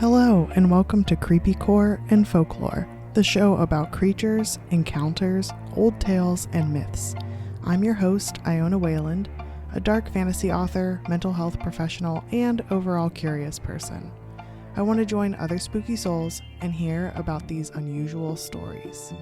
Hello, and welcome to Creepycore and Folklore, the show about creatures, encounters, old tales, and myths. I'm your host, Iona Wayland, a dark fantasy author, mental health professional, and overall curious person. I want to join other spooky souls and hear about these unusual stories.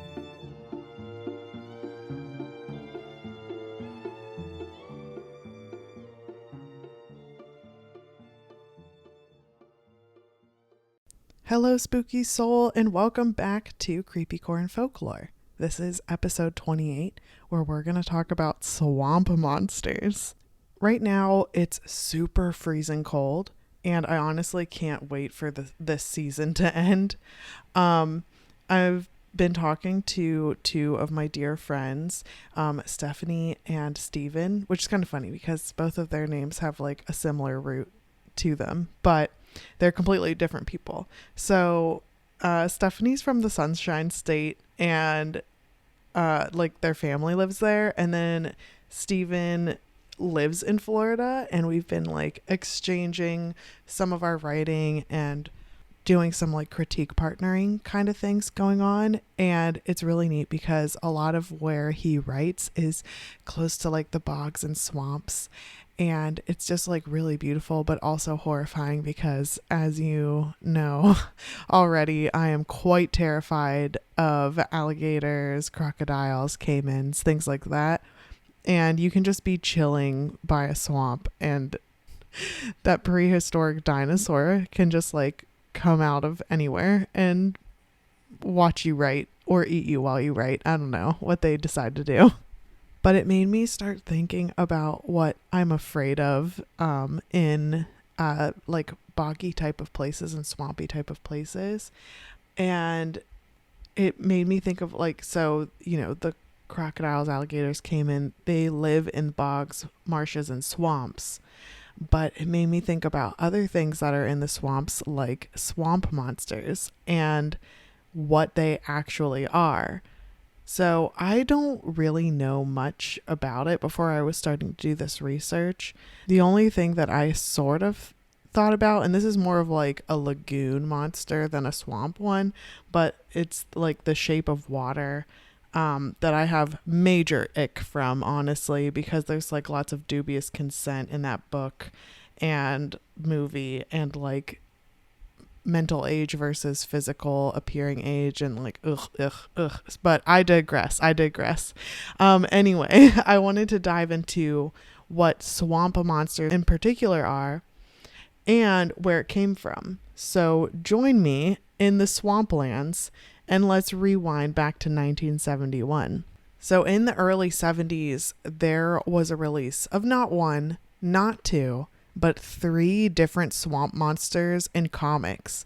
Hello, spooky soul, and welcome back to Creepycore and Folklore. This is episode 28, where we're going to talk about swamp monsters. Right now, it's super freezing cold, and I honestly can't wait for this season to end. I've been talking to two of my dear friends, Stephanie and Steven, which is kind of funny because both of their names have like a similar root to them, but they're completely different people. So Stephanie's from the Sunshine State, and like their family lives there, and then Steven lives in Florida, and we've been like exchanging some of our writing and doing some like critique partnering kind of things going on. And it's really neat because a lot of where he writes is close to like the bogs and swamps, and it's just like really beautiful, but also horrifying because, as you know already, I am quite terrified of alligators, crocodiles, caimans, things like that. And you can just be chilling by a swamp, and that prehistoric dinosaur can just like come out of anywhere and watch you write or eat you while you write. I don't know what they decide to do. But it made me start thinking about what I'm afraid of in like boggy type of places and swampy type of places. And it made me think of like, so, you know, the crocodiles, alligators, caiman, they live in bogs, marshes, and swamps. But it made me think about other things that are in the swamps, like swamp monsters, and what they actually are. So I don't really know much about it before I was starting to do this research. The only thing that I sort of thought about, and this is more of like a lagoon monster than a swamp one, but it's like the shape of water, that I have major ick from, honestly, because there's like lots of dubious consent in that book and movie, and like mental age versus physical appearing age, and like ugh. But I digress. Anyway, I wanted to dive into what swamp monsters in particular are and where it came from. So join me in the swamplands, and let's rewind back to 1971. So in the early 70s, there was a release of not one, not two, but 3 different swamp monsters in comics.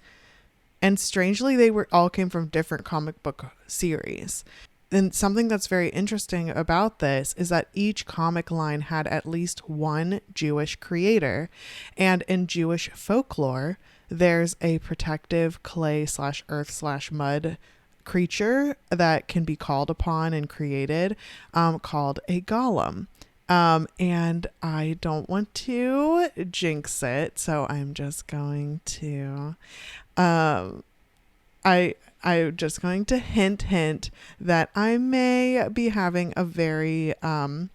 And strangely, they all came from different comic book series. And something that's very interesting about this is that each comic line had at least one Jewish creator. And in Jewish folklore, there's a protective clay/earth/mud creature that can be called upon and created, called a golem. And I don't want to jinx it, so I'm just going to, I'm just going to hint that I may be having a very, I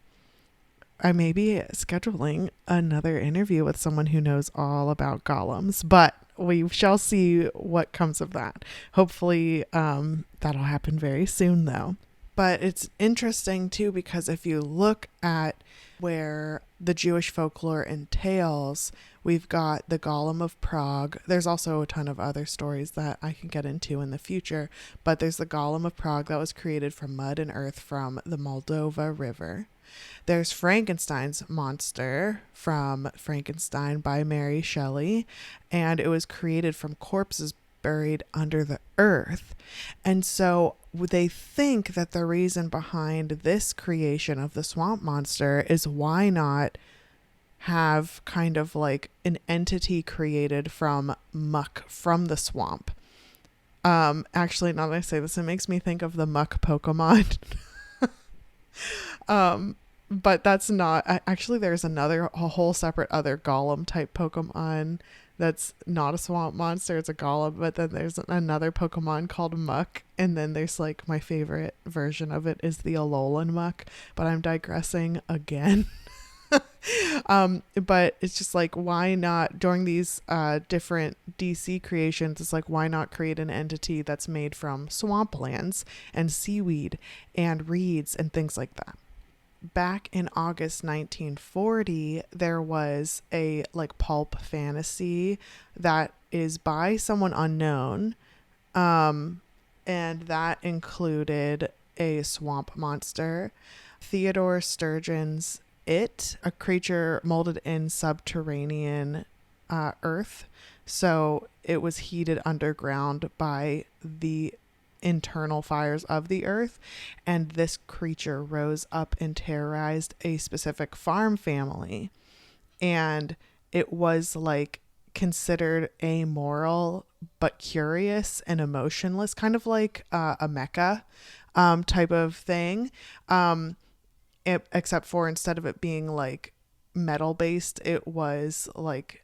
may be scheduling another interview with someone who knows all about golems, but we shall see what comes of that. Hopefully, that'll happen very soon though. But it's interesting too, because if you look at where the Jewish folklore entails, we've got the Golem of Prague. There's also a ton of other stories that I can get into in the future, but there's the Golem of Prague that was created from mud and earth from the Moldova River. There's Frankenstein's monster from Frankenstein by Mary Shelley, and it was created from corpses buried under the earth. And so they think that the reason behind this creation of the swamp monster is, why not have kind of like an entity created from muck from the swamp. Actually, now that I say this, it makes me think of the muck Pokemon. But that's not, actually there's a whole separate other golem type Pokemon that's not a swamp monster, it's a golem. But then there's another Pokemon called Muck, and then there's like my favorite version of it is the Alolan Muck. But I'm digressing again. But it's just like, why not during these different DC creations, it's like, why not create an entity that's made from swamplands and seaweed and reeds and things like that. Back in August 1940, there was a like pulp fantasy that is by someone unknown, and that included a swamp monster. Theodore Sturgeon's It, a creature molded in subterranean earth. So it was heated underground by the internal fires of the earth. And this creature rose up and terrorized a specific farm family. And it was like considered amoral but curious and emotionless, kind of like a mecha type of thing. Except for instead of it being like metal based, it was like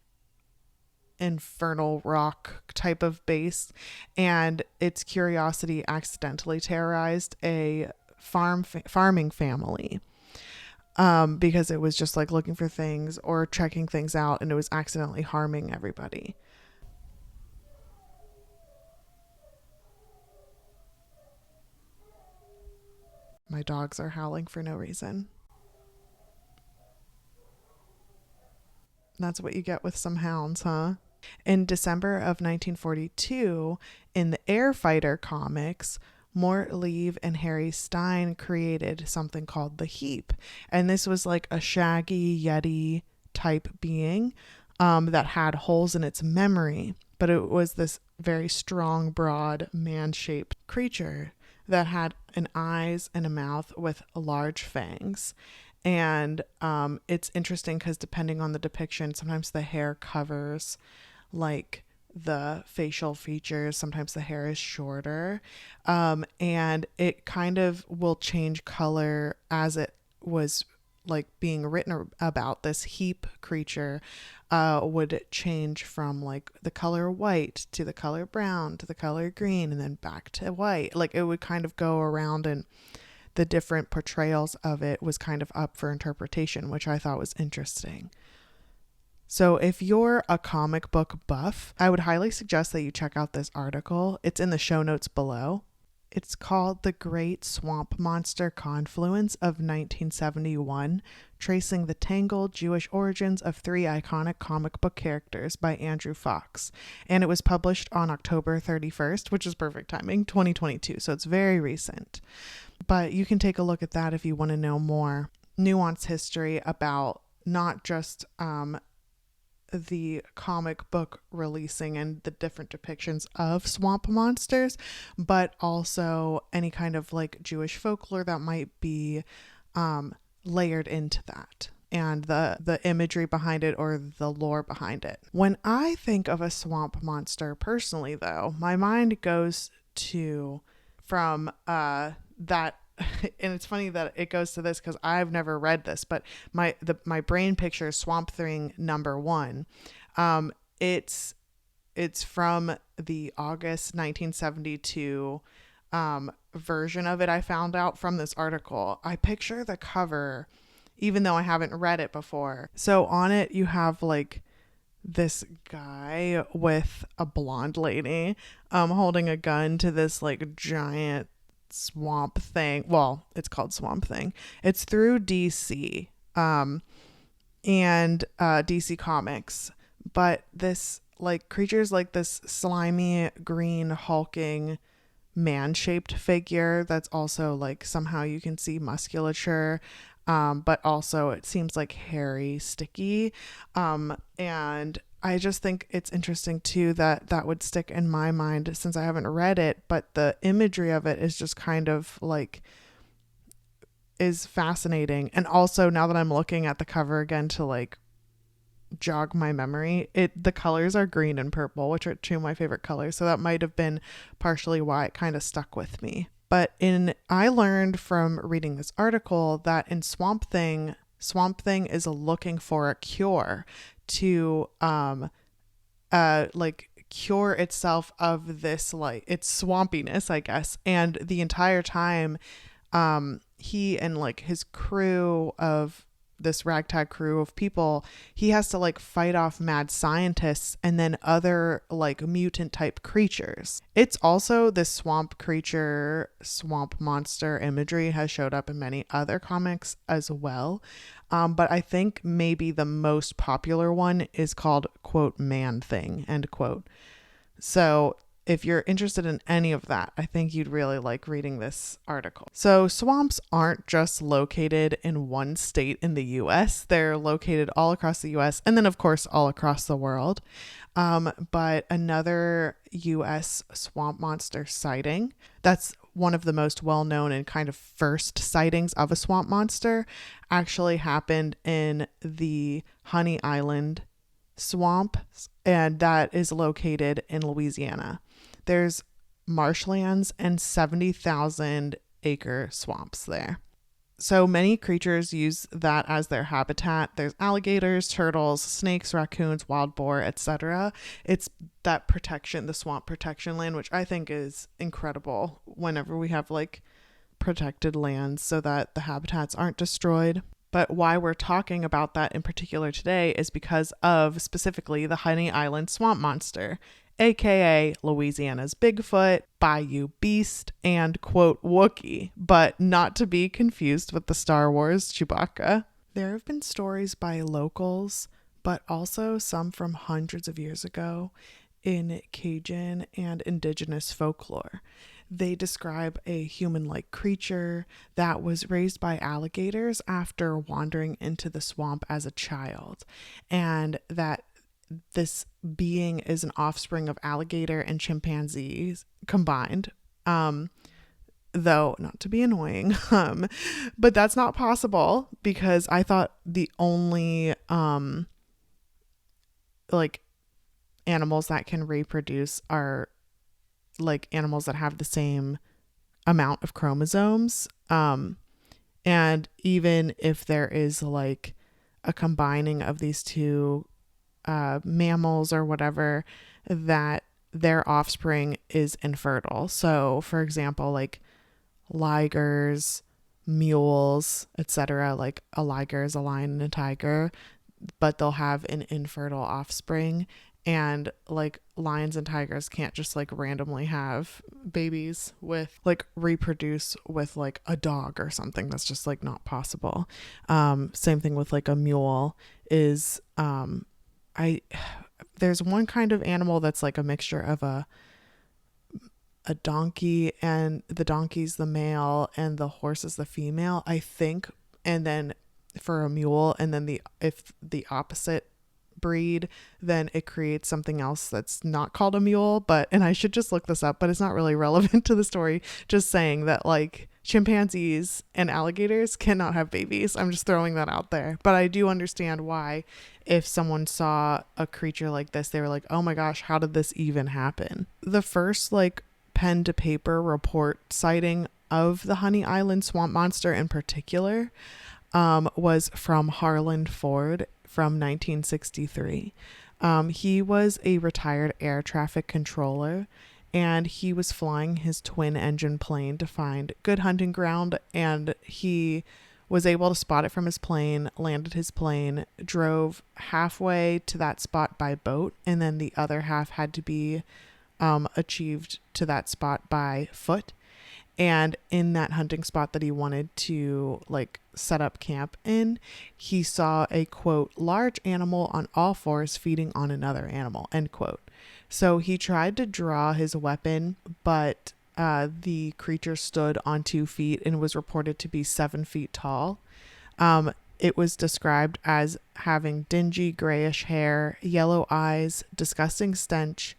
infernal rock type of base. And its curiosity accidentally terrorized a farming family, because it was just like looking for things or checking things out, and it was accidentally harming everybody. My dogs are howling for no reason. That's what you get with some hounds, huh? In December of 1942, in the Airfighter comics, Mort Leave and Harry Stein created something called the Heap. And this was like a shaggy Yeti type being that had holes in its memory. But it was this very strong, broad, man-shaped creature that had an eyes and a mouth with large fangs. And it's interesting because depending on the depiction, sometimes the hair covers like the facial features, sometimes the hair is shorter, and it kind of will change color as it was like being written about. This heap creature would change from like the color white to the color brown to the color green and then back to white. Like it would kind of go around, and the different portrayals of it was kind of up for interpretation, which I thought was interesting. So if you're a comic book buff, I would highly suggest that you check out this article. It's in the show notes below. It's called The Great Swamp Monster Confluence of 1971, tracing the tangled Jewish origins of three iconic comic book characters by Andrew Fox. And it was published on October 31st, which is perfect timing, 2022. So it's very recent. But you can take a look at that if you want to know more nuanced history about not just the comic book releasing and the different depictions of swamp monsters, but also any kind of like Jewish folklore that might be layered into that, and the imagery behind it or the lore behind it. When I think of a swamp monster personally, though, my mind goes to from that and it's funny that it goes to this because I've never read this, but my brain pictures Swamp Thing #1. It's from the August 1972 version of it. I found out from this article. I picture the cover, even though I haven't read it before. So on it, you have like this guy with a blonde lady holding a gun to this like giant Swamp Thing. Well, it's called Swamp Thing. It's through DC and DC Comics, but this like creature's like this slimy green hulking man-shaped figure that's also like somehow you can see musculature, but also it seems like hairy, sticky, and I just think it's interesting too that would stick in my mind since I haven't read it, but the imagery of it is just kind of like is fascinating. And also now that I'm looking at the cover again to like jog my memory, the colors are green and purple, which are two of my favorite colors. So that might have been partially why it kind of stuck with me. But I learned from reading this article that in Swamp Thing is looking for a cure to like cure itself of this, like its swampiness, I guess. And the entire time, he and like his crew of this ragtag crew of people, he has to like fight off mad scientists and then other like mutant type creatures. It's also this swamp creature, swamp monster imagery has showed up in many other comics as well. But I think maybe the most popular one is called, quote, Man Thing, end quote. So if you're interested in any of that, I think you'd really like reading this article. So swamps aren't just located in one state in the US. They're located all across the US and then of course all across the world. But another US swamp monster sighting, that's one of the most well-known and kind of first sightings of a swamp monster, actually happened in the Honey Island swamp, and that is located in Louisiana. There's marshlands and 70,000 acre swamps there. So many creatures use that as their habitat. There's alligators, turtles, snakes, raccoons, wild boar, etc. It's that protection, the swamp protection land, which I think is incredible whenever we have like protected lands so that the habitats aren't destroyed. But why we're talking about that in particular today is because of specifically the Honey Island swamp monster, aka Louisiana's Bigfoot, Bayou Beast, and quote Wookie, but not to be confused with the Star Wars Chewbacca. There have been stories by locals, but also some from hundreds of years ago in Cajun and indigenous folklore. They describe a human-like creature that was raised by alligators after wandering into the swamp as a child, and that this being is an offspring of alligator and chimpanzees combined. Though not to be annoying, but that's not possible because I thought the only like animals that can reproduce are like animals that have the same amount of chromosomes. And even if there is like a combining of these two mammals or whatever, that their offspring is infertile. So for example, like ligers, mules, etc. Like a liger is a lion and a tiger, but they'll have an infertile offspring. And like lions and tigers can't just like randomly have babies with like reproduce with like a dog or something. That's just like not possible. Same thing with like a mule is there's one kind of animal that's like a mixture of a donkey, and the donkey's the male and the horse is the female, I think. And then for a mule, and then if the opposite breed, then it creates something else that's not called a mule. And I should just look this up, but it's not really relevant to the story. Just saying that like chimpanzees and alligators cannot have babies. I'm just throwing that out there. But I do understand why, if someone saw a creature like this, they were like, oh my gosh, how did this even happen? The first like pen to paper report sighting of the Honey Island swamp monster in particular was from Harlan Ford from 1963. He was a retired air traffic controller, and he was flying his twin engine plane to find good hunting ground, and he was able to spot it from his plane, landed his plane, drove halfway to that spot by boat, and then the other half had to be achieved to that spot by foot. And in that hunting spot that he wanted to like set up camp in, he saw a quote large animal on all fours feeding on another animal, end quote. So he tried to draw his weapon, but the creature stood on 2 feet and was reported to be 7 feet tall. It was described as having dingy grayish hair, yellow eyes, disgusting stench,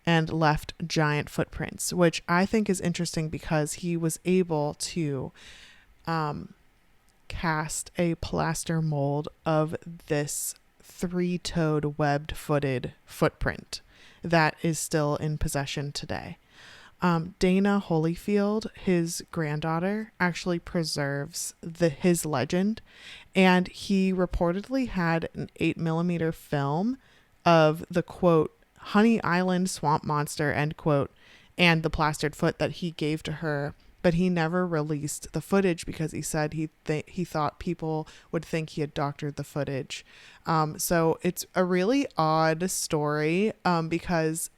and left giant footprints, which I think is interesting because he was able to cast a plaster mold of this 3-toed webbed-footed footprint that is still in possession today. Dana Holyfield, his granddaughter, actually preserves his legend, and he reportedly had an 8mm film of the quote Honey Island swamp monster, end quote, and the plastered foot that he gave to her. But he never released the footage because he said he thought people would think he had doctored the footage. So it's a really odd story because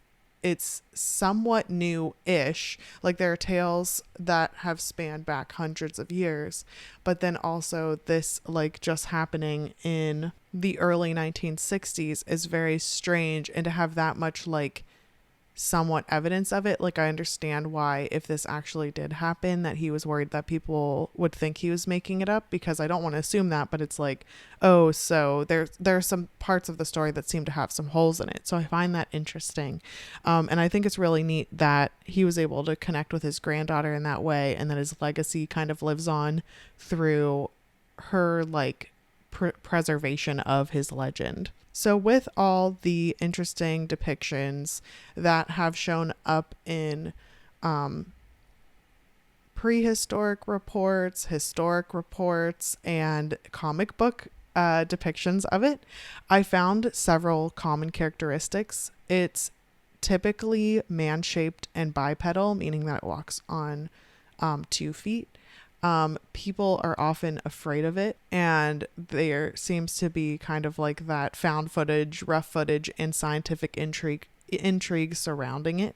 it's somewhat new-ish. Like, there are tales that have spanned back hundreds of years, but then also this, like, just happening in the early 1960s is very strange. And to have that much, like, somewhat evidence of it, like, I understand why, if this actually did happen, that he was worried that people would think he was making it up, because I don't want to assume that, but it's like, oh, so there are some parts of the story that seem to have some holes in it. So I find that interesting, and I think it's really neat that he was able to connect with his granddaughter in that way, and that his legacy kind of lives on through her, like, preservation of his legend. So with all the interesting depictions that have shown up in prehistoric reports, historic reports, and comic book depictions of it, I found several common characteristics. It's typically man-shaped and bipedal, meaning that it walks on 2 feet. People are often afraid of it, and there seems to be kind of like that found footage, rough footage, and scientific intrigue surrounding it,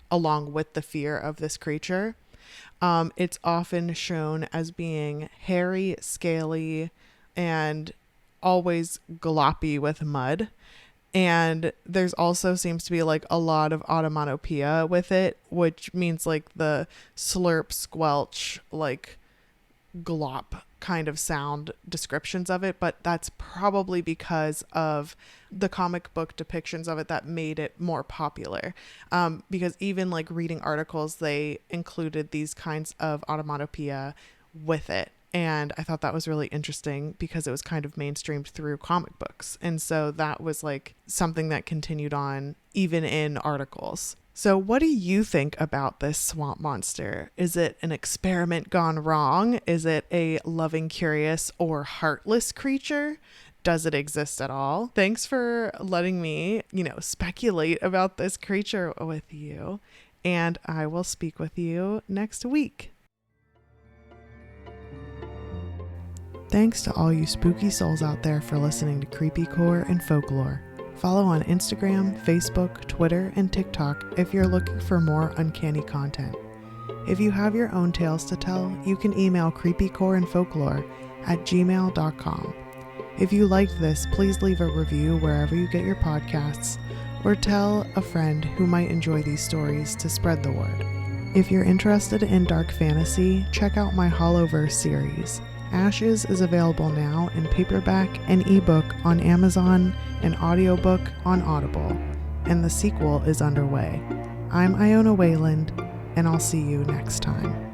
along with the fear of this creature. It's often shown as being hairy, scaly, and always gloppy with mud. And there's also seems to be like a lot of onomatopoeia with it, which means like the slurp, squelch, like glop kind of sound descriptions of it, but that's probably because of the comic book depictions of it that made it more popular, because even like reading articles, they included these kinds of onomatopoeia with it, and I thought that was really interesting because it was kind of mainstreamed through comic books, and so that was like something that continued on even in articles. So what do you think about this swamp monster? Is it an experiment gone wrong? Is it a loving, curious, or heartless creature? Does it exist at all? Thanks for letting me, speculate about this creature with you. And I will speak with you next week. Thanks to all you spooky souls out there for listening to Creepycore and Folklore. Follow on Instagram, Facebook, Twitter, and TikTok if you're looking for more uncanny content. If you have your own tales to tell, you can email creepycoreandfolklore@gmail.com. If you liked this, please leave a review wherever you get your podcasts, or tell a friend who might enjoy these stories to spread the word. If you're interested in dark fantasy, check out my Hollowverse series. Ashes is available now in paperback and ebook on Amazon and audiobook on Audible, and the sequel is underway. I'm Iona Wayland, and I'll see you next time.